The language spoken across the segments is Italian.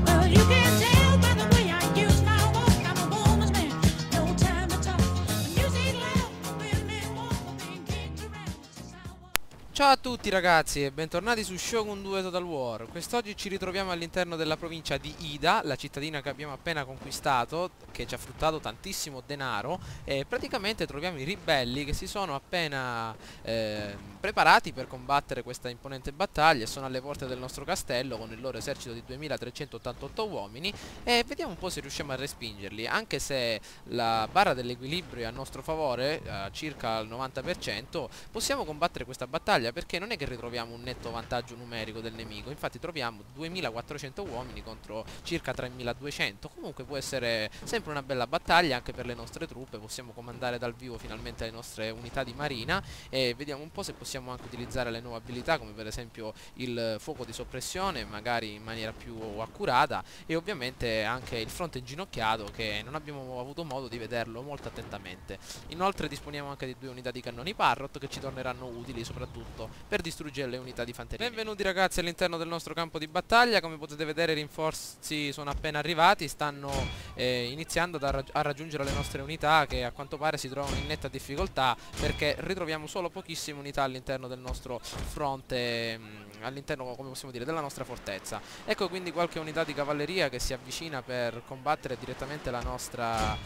Well, you can tell by the way I use my walk. I'm a woman's man, no time to talk. Music loud, women walk, being kicked around since I was. Ciao a tutti ragazzi e bentornati su Shogun 2 Total War. Quest'oggi ci ritroviamo all'interno della provincia di Ida, la cittadina che abbiamo appena conquistato, che ci ha fruttato tantissimo denaro, e praticamente troviamo i ribelli che si sono appena preparati per combattere questa imponente battaglia e sono alle porte del nostro castello con il loro esercito di 2388 uomini e vediamo un po' se riusciamo a respingerli, anche se la barra dell'equilibrio è a nostro favore, circa al 90%, possiamo combattere questa battaglia perché non è che ritroviamo un netto vantaggio numerico del nemico, infatti troviamo 2400 uomini contro circa 3200, comunque può essere sempre una bella battaglia anche per le nostre truppe, possiamo comandare dal vivo finalmente le nostre unità di marina e vediamo un po' se possiamo anche utilizzare le nuove abilità come per esempio il fuoco di soppressione magari in maniera più accurata e ovviamente anche il fronte inginocchiato che non abbiamo avuto modo di vederlo molto attentamente. Inoltre disponiamo anche di 2 unità di cannoni Parrot che ci torneranno utili soprattutto per distruggere le unità di fanteria. Benvenuti ragazzi all'interno del nostro campo di battaglia, come potete vedere i rinforzi sono appena arrivati, stanno iniziando a raggiungere le nostre unità che a quanto pare si trovano in netta difficoltà perché ritroviamo solo pochissime unità all'interno del nostro fronte, all'interno come possiamo dire della nostra fortezza. Ecco quindi qualche unità di cavalleria che si avvicina per combattere direttamente la nostra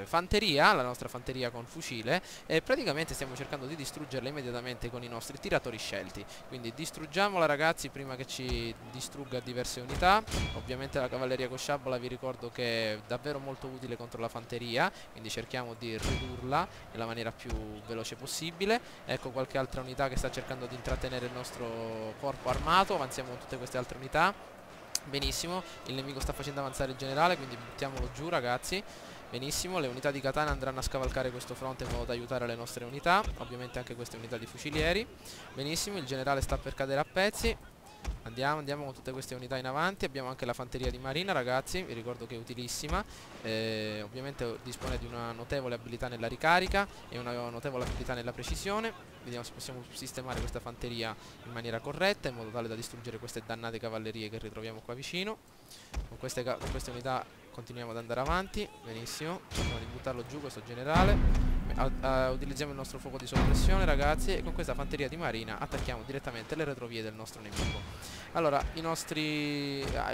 fanteria con fucile e praticamente stiamo cercando di distruggerla immediatamente con i nostri tiratori scelti, quindi distruggiamola ragazzi prima che ci distrugga diverse unità. Ovviamente la cavalleria con sciabola vi ricordo che è davvero molto utile contro la fanteria, quindi cerchiamo di ridurla nella maniera più veloce possibile. Ecco qualche altra unità che sta cercando di intrattenere il nostro corpo armato, avanziamo con tutte queste altre unità. Benissimo, il nemico sta facendo avanzare il generale, quindi buttiamolo giù ragazzi. Benissimo, le unità di katana andranno a scavalcare questo fronte in modo da aiutare le nostre unità, ovviamente anche queste unità di fucilieri. Benissimo, il generale sta per cadere a pezzi. Andiamo con tutte queste unità in avanti. Abbiamo anche la fanteria di marina ragazzi, vi ricordo che è utilissima, ovviamente dispone di una notevole abilità nella ricarica e una notevole abilità nella precisione. Vediamo se possiamo sistemare questa fanteria in maniera corretta in modo tale da distruggere queste dannate cavallerie che ritroviamo qua vicino. Con queste unità continuiamo ad andare avanti. Benissimo, cerchiamo di buttarlo giù questo generale. Utilizziamo il nostro fuoco di soppressione ragazzi e con questa fanteria di marina attacchiamo direttamente le retrovie del nostro nemico. Allora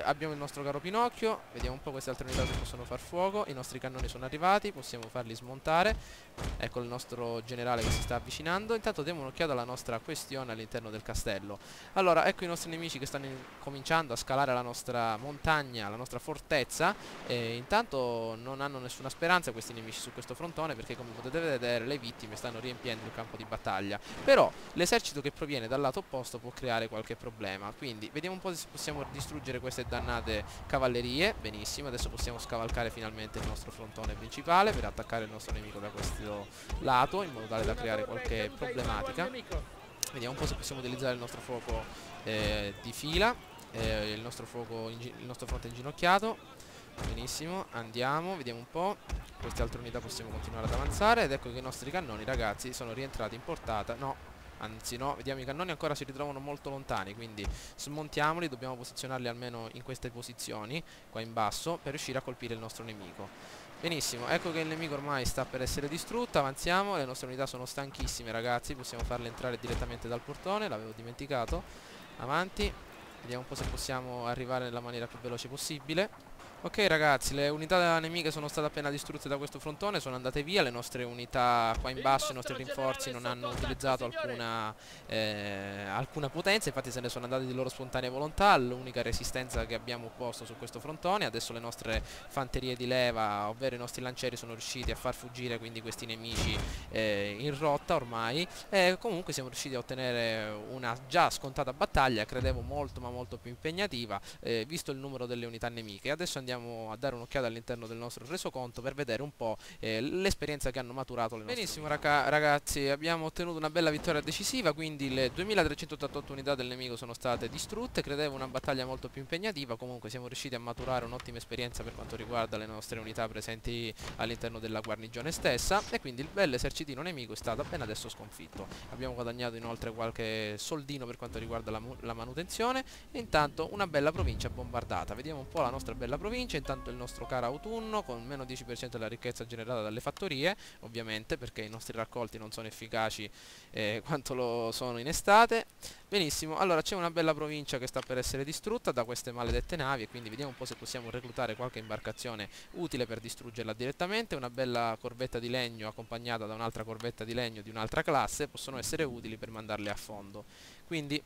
abbiamo il nostro caro Pinocchio, vediamo un po' queste altre unità se possono far fuoco. I nostri cannoni sono arrivati, possiamo farli smontare. Ecco il nostro generale che si sta avvicinando. Intanto diamo un'occhiata alla nostra questione all'interno del castello. Allora ecco i nostri nemici che stanno cominciando a scalare la nostra montagna, la nostra fortezza, e intanto non hanno nessuna speranza questi nemici su questo frontone perché come potete vedere le vittime stanno riempiendo il campo di battaglia. Però l'esercito che proviene dal lato opposto può creare qualche problema, quindi vediamo un po' se possiamo distruggere queste dannate cavallerie. Benissimo, adesso possiamo scavalcare finalmente il nostro frontone principale per attaccare il nostro nemico da questo lato in modo tale da creare qualche problematica. Vediamo un po' se possiamo utilizzare il nostro fuoco di fila, il nostro fronte inginocchiato. Benissimo, andiamo, vediamo un po'. Queste altre unità possiamo continuare ad avanzare ed ecco che i nostri cannoni ragazzi sono rientrati in portata. No, anzi no, vediamo i cannoni ancora si ritrovano molto lontani, quindi smontiamoli, dobbiamo posizionarli almeno in queste posizioni qua in basso per riuscire a colpire il nostro nemico. Benissimo, ecco che il nemico ormai sta per essere distrutto, avanziamo, le nostre unità sono stanchissime ragazzi, possiamo farle entrare direttamente dal portone, l'avevo dimenticato. Avanti, vediamo un po' se possiamo arrivare nella maniera più veloce possibile. Ok ragazzi, le unità nemiche sono state appena distrutte da questo frontone, sono andate via, le nostre unità qua in basso, i nostri rinforzi non hanno utilizzato alcuna potenza, infatti se ne sono andati di loro spontanea volontà, l'unica resistenza che abbiamo opposto su questo frontone. Adesso le nostre fanterie di leva, ovvero i nostri lancieri, sono riusciti a far fuggire quindi questi nemici in rotta ormai, e comunque siamo riusciti a ottenere una già scontata battaglia, credevo molto ma molto più impegnativa, visto il numero delle unità nemiche. Adesso andiamo andiamo a dare un'occhiata all'interno del nostro resoconto per vedere un po' l'esperienza che hanno maturato le nostre Benissimo, unità. Ragazzi, abbiamo ottenuto una bella vittoria decisiva, quindi le 2388 unità del nemico sono state distrutte. Credevo una battaglia molto più impegnativa, comunque siamo riusciti a maturare un'ottima esperienza per quanto riguarda le nostre unità presenti all'interno della guarnigione stessa, e quindi il bel esercitino nemico è stato appena adesso sconfitto. Abbiamo guadagnato inoltre qualche soldino per quanto riguarda la manutenzione, e intanto una bella provincia bombardata. Vediamo un po' la nostra bella provincia. Intanto il nostro caro autunno con meno 10% della ricchezza generata dalle fattorie, ovviamente perché i nostri raccolti non sono efficaci quanto lo sono in estate. Benissimo, allora c'è una bella provincia che sta per essere distrutta da queste maledette navi, e quindi vediamo un po' se possiamo reclutare qualche imbarcazione utile per distruggerla direttamente. Una bella corvetta di legno accompagnata da un'altra corvetta di legno di un'altra classe possono essere utili per mandarle a fondo. Quindi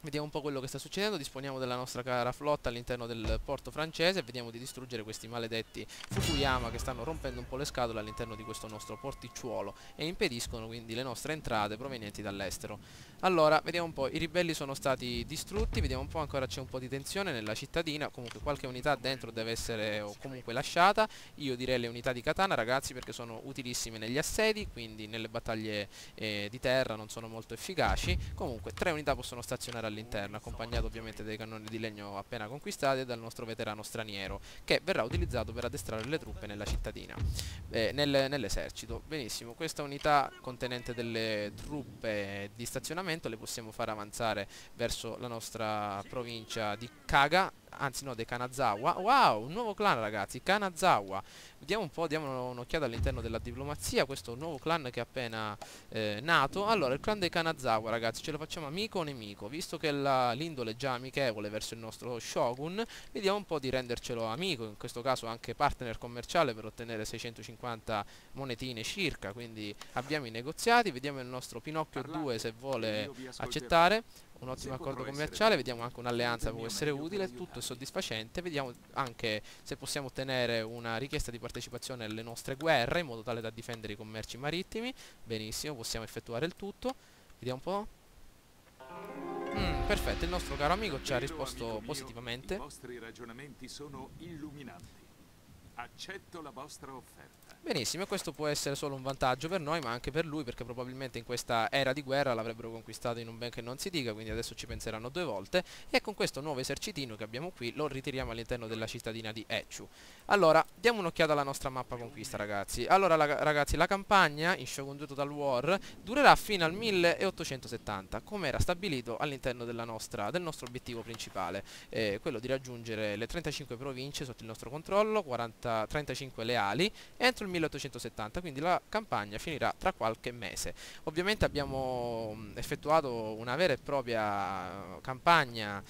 vediamo un po' quello che sta succedendo. Disponiamo della nostra cara flotta all'interno del porto francese e vediamo di distruggere questi maledetti Fukuyama che stanno rompendo un po' le scatole all'interno di questo nostro porticciuolo e impediscono quindi le nostre entrate provenienti dall'estero. Allora, vediamo un po', i ribelli sono stati distrutti, vediamo un po', ancora c'è un po' di tensione nella cittadina, comunque qualche unità dentro deve essere o comunque lasciata. Io direi le unità di katana, ragazzi, perché sono utilissime negli assedi, quindi nelle battaglie di terra non sono molto efficaci. Comunque 3 unità possono stazionare all'interno, accompagnato ovviamente dai cannoni di legno appena conquistati e dal nostro veterano straniero, che verrà utilizzato per addestrare le truppe nella cittadina, nell'esercito. Benissimo, questa unità contenente delle truppe di stazionamento le possiamo far avanzare verso la nostra provincia di Kaga, anzi no, dei Kanazawa. Wow, un nuovo clan, ragazzi, Kanazawa. Vediamo un po', diamo un'occhiata all'interno della diplomazia, questo nuovo clan che è appena nato. Allora, il clan dei Kanazawa, ragazzi, ce lo facciamo amico o nemico? Visto che l'indole è già amichevole verso il nostro shogun, vediamo un po' di rendercelo amico, in questo caso anche partner commerciale per ottenere 650 monetine circa, quindi abbiamo i negoziati. Vediamo il nostro Pinocchio 2 se vuole accettare un ottimo accordo commerciale. Vediamo anche un'alleanza può essere utile, tutto è soddisfacente. Vediamo anche se possiamo ottenere una richiesta di partecipazione alle nostre guerre in modo tale da difendere i commerci marittimi. Benissimo, possiamo effettuare il tutto. Vediamo un po'. Perfetto, il nostro caro amico ci ha risposto positivamente. I vostri ragionamenti sono illuminanti. Accetto la vostra offerta. Benissimo, e questo può essere solo un vantaggio per noi, ma anche per lui, perché probabilmente in questa era di guerra l'avrebbero conquistato in un ben che non si dica, quindi adesso ci penseranno 2 volte. E con questo nuovo esercitino che abbiamo qui lo ritiriamo all'interno della cittadina di Echu. Allora, diamo un'occhiata alla nostra mappa conquista, ragazzi. Allora, ragazzi, la campagna in Shogun 2 Total War durerà fino al 1870, come era stabilito all'interno del nostro obiettivo principale, quello di raggiungere le 35 province sotto il nostro controllo, 35 leali, entro il 1870, quindi la campagna finirà tra qualche mese. Ovviamente abbiamo effettuato una vera e propria campagna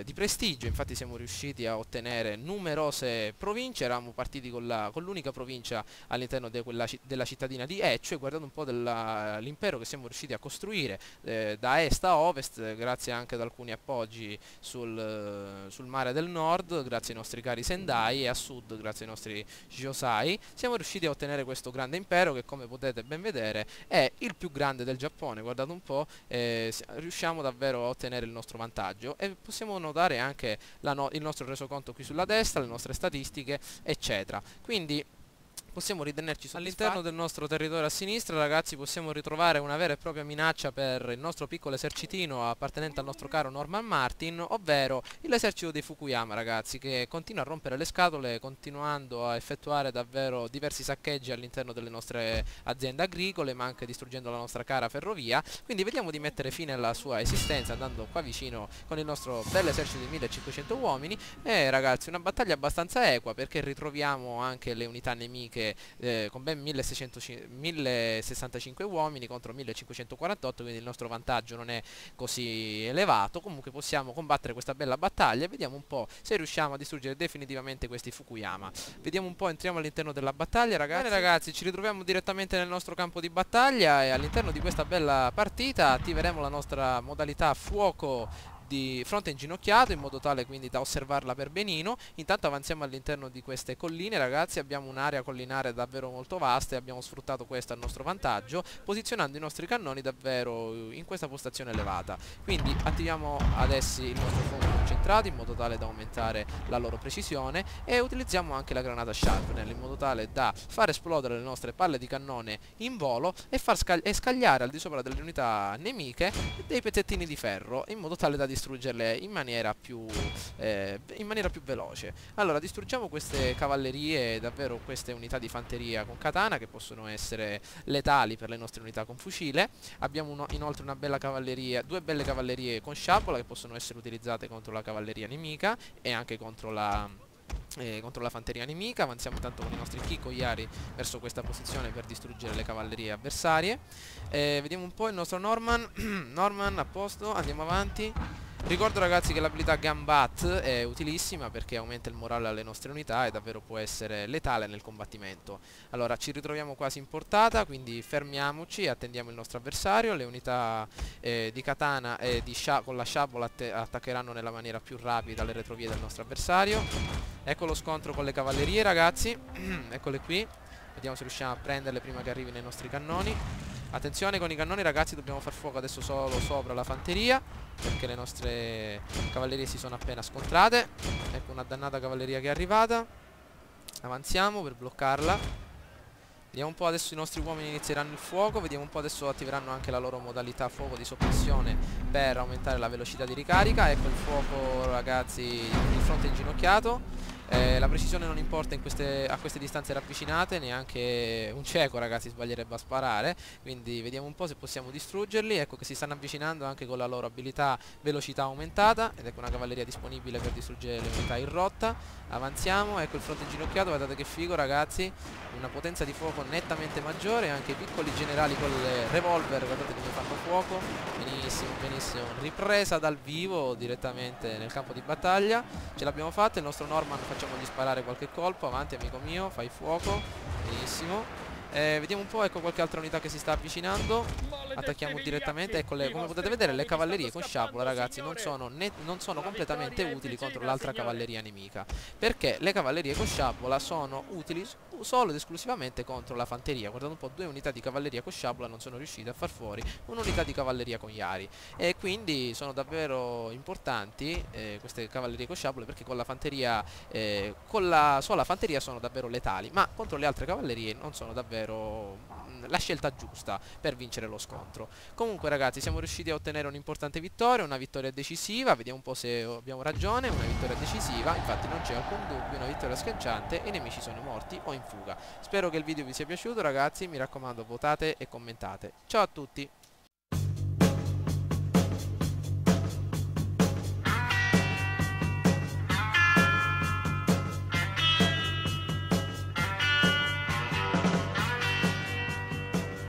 di prestigio, infatti siamo riusciti a ottenere numerose province. Eravamo partiti con l'unica provincia all'interno della cittadina di Echu, e guardando un po' l'impero che siamo riusciti a costruire da est a ovest, grazie anche ad alcuni appoggi sul mare del nord, grazie ai nostri cari Sendai, e a sud grazie ai nostri Josai, siamo riusciti a ottenere questo grande impero che, come potete ben vedere, è il più grande del Giappone. Guardate un po', riusciamo davvero a ottenere il nostro vantaggio, e possiamo notare anche il nostro resoconto qui sulla destra, le nostre statistiche, eccetera. Quindi possiamo ritenerci soddisfatti. All'interno del nostro territorio a sinistra, ragazzi, possiamo ritrovare una vera e propria minaccia per il nostro piccolo esercitino appartenente al nostro caro Norman Martin, ovvero l'esercito dei Fukuyama, ragazzi, che continua a rompere le scatole, continuando a effettuare davvero diversi saccheggi all'interno delle nostre aziende agricole, ma anche distruggendo la nostra cara ferrovia. Quindi vediamo di mettere fine alla sua esistenza andando qua vicino con il nostro bel esercito di 1500 uomini. E ragazzi, una battaglia abbastanza equa, perché ritroviamo anche le unità nemiche con ben 1065 uomini contro 1548, quindi il nostro vantaggio non è così elevato. Comunque possiamo combattere questa bella battaglia e vediamo un po' se riusciamo a distruggere definitivamente questi Fukuyama. Vediamo un po', entriamo all'interno della battaglia, ragazzi. Bene, ragazzi, ci ritroviamo direttamente nel nostro campo di battaglia, e all'interno di questa bella partita attiveremo la nostra modalità fuoco di fronte inginocchiato, in modo tale quindi da osservarla per benino. Intanto avanziamo all'interno di queste colline, ragazzi. Abbiamo un'area collinare davvero molto vasta e abbiamo sfruttato questo a nostro vantaggio, posizionando i nostri cannoni davvero in questa postazione elevata. Quindi attiviamo adesso il nostro fuoco concentrato in modo tale da aumentare la loro precisione, e utilizziamo anche la granata sharpener in modo tale da far esplodere le nostre palle di cannone in volo e far scagliare al di sopra delle unità nemiche dei pezzettini di ferro in modo tale da distruggerle in maniera più veloce. Allora distruggiamo queste cavallerie, davvero queste unità di fanteria con katana che possono essere letali per le nostre unità con fucile. Abbiamo inoltre una bella cavalleria, due belle cavallerie con sciabola che possono essere utilizzate contro la cavalleria nemica e anche contro la fanteria nemica. Avanziamo intanto con i nostri Kikoyari verso questa posizione per distruggere le cavallerie avversarie. Vediamo un po' il nostro Norman. Norman a posto, andiamo avanti. Ricordo, ragazzi, che l'abilità Gunbat è utilissima perché aumenta il morale alle nostre unità e davvero può essere letale nel combattimento. Allora ci ritroviamo quasi in portata, quindi fermiamoci e attendiamo il nostro avversario. Le unità di katana e con la sciabola attaccheranno nella maniera più rapida le retrovie del nostro avversario. Ecco lo scontro con le cavallerie, ragazzi. Eccole qui. Vediamo se riusciamo a prenderle prima che arrivino i nostri cannoni. Attenzione con i cannoni, ragazzi, dobbiamo far fuoco adesso solo sopra la fanteria perché le nostre cavallerie si sono appena scontrate. Ecco una dannata cavalleria che è arrivata. Avanziamo per bloccarla. Vediamo un po', adesso i nostri uomini inizieranno il fuoco. Vediamo un po', adesso attiveranno anche la loro modalità fuoco di soppressione per aumentare la velocità di ricarica. Ecco il fuoco, ragazzi, il fronte inginocchiato. La precisione non importa a queste distanze ravvicinate, neanche un cieco, ragazzi, sbaglierebbe a sparare. Quindi vediamo un po' se possiamo distruggerli. Ecco che si stanno avvicinando anche con la loro abilità velocità aumentata, ed ecco una cavalleria disponibile per distruggere le unità in rotta. Avanziamo, ecco il fronte inginocchiato, guardate che figo, ragazzi, una potenza di fuoco nettamente maggiore, anche i piccoli generali con le revolver, guardate come fanno fuoco. Benissimo, benissimo, ripresa dal vivo direttamente nel campo di battaglia. Ce l'abbiamo fatta, il nostro Norman, facciamogli sparare qualche colpo. Avanti, amico mio, fai fuoco. Benissimo. Vediamo un po', ecco qualche altra unità che si sta avvicinando. Attacchiamo direttamente. Ecco, come potete vedere, le cavallerie con sciabola, ragazzi, non sono completamente utili contro l'altra cavalleria nemica, perché le cavallerie con sciabola sono utili solo ed esclusivamente contro la fanteria. Guardate un po', 2 unità di cavalleria con sciabola non sono riuscite a far fuori un'unità di cavalleria con iari, e quindi sono davvero importanti queste cavallerie con sciabole, perché con la fanteria con la sola fanteria sono davvero letali, ma contro le altre cavallerie non sono davvero la scelta giusta per vincere lo scontro. Comunque, ragazzi, siamo riusciti a ottenere un'importante vittoria, una vittoria decisiva. Vediamo un po' se abbiamo ragione. Una vittoria decisiva, infatti non c'è alcun dubbio, una vittoria schiacciante e i nemici sono morti o in fuga. Spero che il video vi sia piaciuto, ragazzi, mi raccomando, votate e commentate. Ciao a tutti.